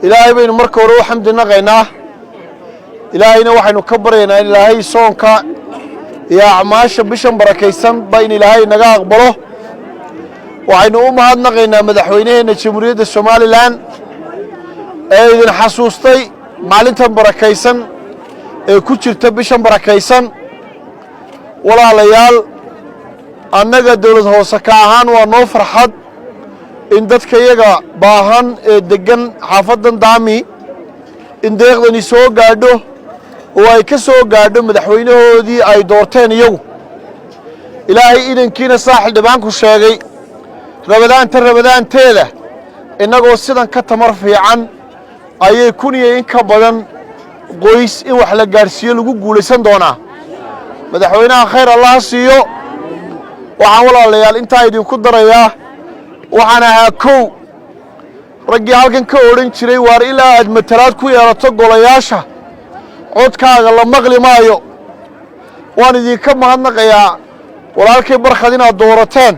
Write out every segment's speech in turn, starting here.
إلهي بين مركو روح حمد نغينا إلهينا وحين كبرنا إلهي صونك يا عماش بشم بركيسن بين إلهي نجاق بره وحين هاد نغينا مدحوينين جمهورية الصومال الآن إذن حسوستي معلنتهم بركيسن كتير بشم بركيسن ولا ليال أنك دولة هو سكاهان ونوفر حد إن دتك يجا باهن دجن حافظن دامي إن ديغدني سو قادو وأيكسو قادو مدحوينه دي أي دورتين يو إلهي إذن كينا ساحل دبانكو الشاقي رمضان تيله إنه سيدان كتمر في عن أي كوني إنك بدن قويس إن وحلا قارسيو لغو قوليسان دونا مدحوينها خير الله سيو وعاولا ليال انتا يدين كدر اياه وحانا هاكو رجي هالكن كورين شري وار إلا أدمتلات كو يارتو قولياشا عودكاغا لمغلي مايو وان يدين كم مهنقيا ولالكي برخدين الدورتين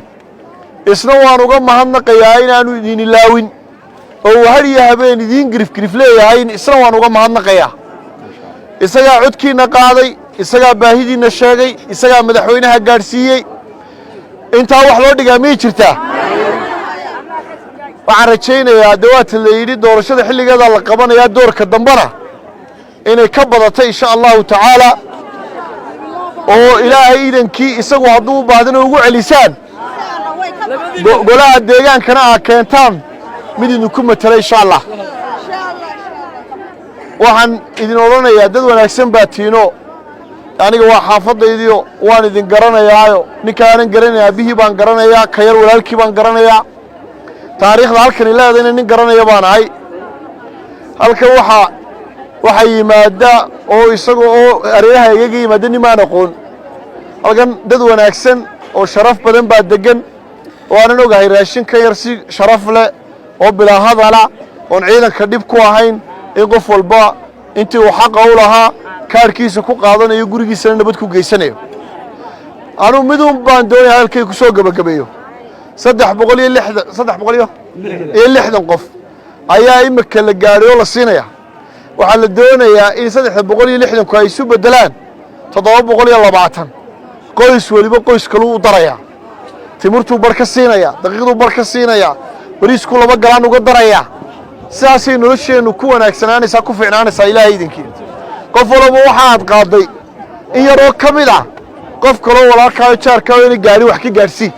اسنوان وقم مهنقيا إنانو يدين اللاوين وهريا هبين يدين قريف ليه هاين اسنوان وقم مهنقيا إساقا عودكي نقاضي إساقا باهدين الشاقي إساقا مدحوينها قارسيي انت wax loo dhigaa ma jirtaa waxaan rajaynayaa dawaad la yiri doorashada xilligeeda la qabanaya doorka dambana inay ka badato insha Allah taala oo ilaahay idankii isagu haduu baadina ugu celisaan golaha deegaankana ah keentaan mid idin ku matala insha Allah waxaan idin oranayaa dad wanaagsan baa tiino aniga waa xaafadaydiyo waan idin garanayaayo ninkaanan garanayaa bihi baan garanayaa ka yar walaalkii baan garanayaa taariikhda halkan ilaadayna nin garanaya baan ahay halkan waxa yimaada oo isaga oo areeyaha iyaga yimaada nimaan aqoon halkan dad wanaagsan oo sharaf badan baa degan waanan ogahay raashin ka yar si sharaf leh oo bilaa hadala oon ciidanka dhib ku ahayn in qof walba intii uu xaq u lahaa kaarkiisa ku qaadanayo gurigiisana nabad ku geysanayo anu midun baan doonayaa halkay ku soo gabagabeeyo 360 qof ayaa imika la gaariyo la siinaya waxa la doonayaa in 360 ku ay isu bedelaan 720 qoys waliba qoys kale u daraya timirtu barka siinaya daqiiqdu barka siinaya bariisku laba galaan uga daraya sidaasay nolosheenu ku wanaagsanaaneysay ku fiicnaanaysaa ilaahay idinkii qof walba waxaad qaaday in yaroo kamid ah qof kale walaalkaayo jaarkaayo in gaari wax ka gaarsi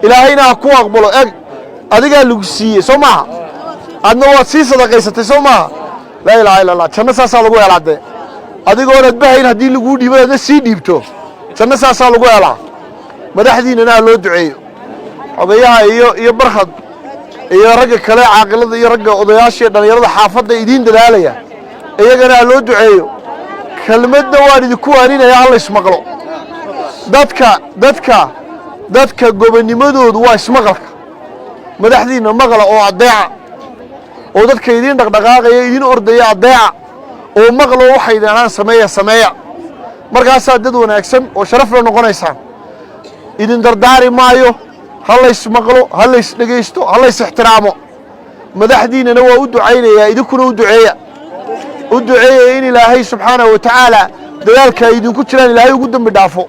ilaahayna ku aqbalo adiga lagu siiyay Soomaa adna waa si sadaqaysatay Soomaa la ilaaha illa allah janna saasa lagu helaade adigoo aad bahayn hadii lagu dhiibada si dhiibto janna saasa lagu helaa madaxdiinana loo duceeyo odayaha iyo barxad iyo rag kale caaqilada iyo rag odayaasha dhalinyarada xaafadda idin dadaalaya iyagana loo duceeyo kelmadda waan idinku waaninaya hal ismaqlo dadka gobonimadoodu waa ismaqalka madaxdiina maqla oo adeeca oo dadka idin dhaqdhaqaaqaya idin ordaya adeeca oo maqlo waxay idinaan sameeya markaas dad wanaagsan oo sharaf leh noqonaysaan idin dardaari maayo hal ismaqlo hal is dhageysto hal is ixtiraamo madaxdiinana waa u duceynaya idinkuna u duceeya ودعي إن الله سبحانه وتعالى ذلك يدين كتيران الله يقول دم بدافو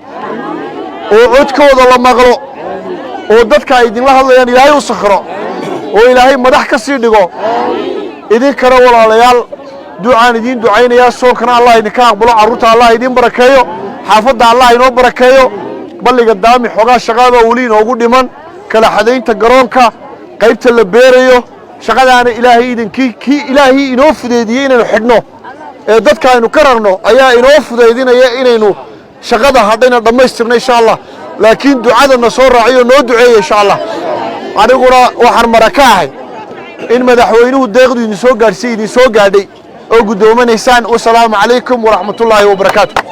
وعدك وضل مغلو ودتك يدين الله الله يعني الله يسخره وإلهي مدح كسير دقو إذن كرا ولا ليال دعاء يدين دعين يا سوكنا الله يدين بلو عروت الله يدين بركايو حافظ الله ينو بركايو بلغ قدامي حقا شغابة ولين وقود من كلا حدين تقرونك قيبت اللبيريو شغلان إلهي إذن كي إلهي إنوف ديدين الحدنو dadka aynu kararno ayaa inoo fudeydinaya inaynu shaqada hadayna dhameystirno insha Allah laakiin ducada soo raaciyo noo duceeyo insha Allah aniguna waxaan marakahay in madaxweynuhu deeqdu idin soo gaarsiin idin soo gaadhay oo gudoomaneysaan. Wassalaamu calaykum wa rahmatullaahi wa barakaatuh.